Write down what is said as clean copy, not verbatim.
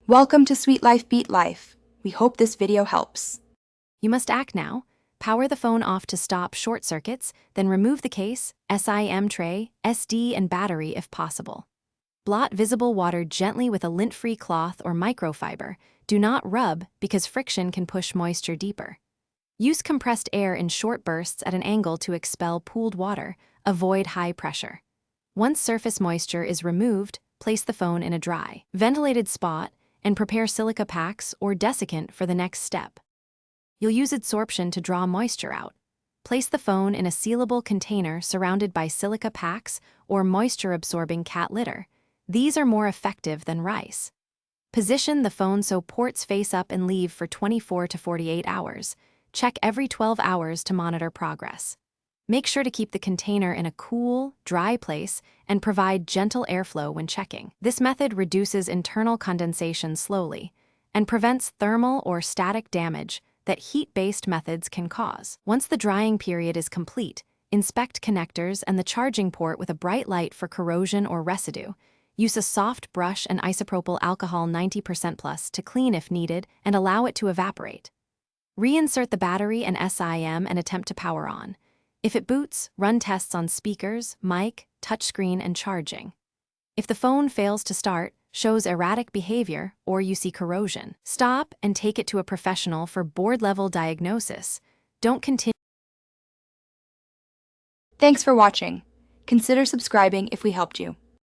Welcome to Sweet Life Beat Life. We hope this video helps. You must act now. Power the phone off to stop short circuits, then remove the case, SIM tray, SD, and battery if possible. Blot visible water gently with a lint-free cloth or microfiber. Do not rub because friction can push moisture deeper. Use compressed air in short bursts at an angle to expel pooled water. Avoid high pressure. Once surface moisture is removed, place the phone in a dry, ventilated spot and prepare silica packs or desiccant for the next step. You'll use adsorption to draw moisture out. Place the phone in a sealable container surrounded by silica packs or moisture-absorbing cat litter. These are more effective than rice. Position the phone so ports face up and leave for 24 to 48 hours. Check every 12 hours to monitor progress. Make sure to keep the container in a cool, dry place and provide gentle airflow when checking. This method reduces internal condensation slowly and prevents thermal or static damage that heat-based methods can cause. Once the drying period is complete, inspect connectors and the charging port with a bright light for corrosion or residue. Use a soft brush and isopropyl alcohol 90% plus to clean if needed and allow it to evaporate. Reinsert the battery and SIM and attempt to power on. If it boots, run tests on speakers, mic, touchscreen, and charging. If the phone fails to start, shows erratic behavior, or you see corrosion, stop and take it to a professional for board-level diagnosis. Don't continue. Thanks for watching. Consider subscribing if we helped you.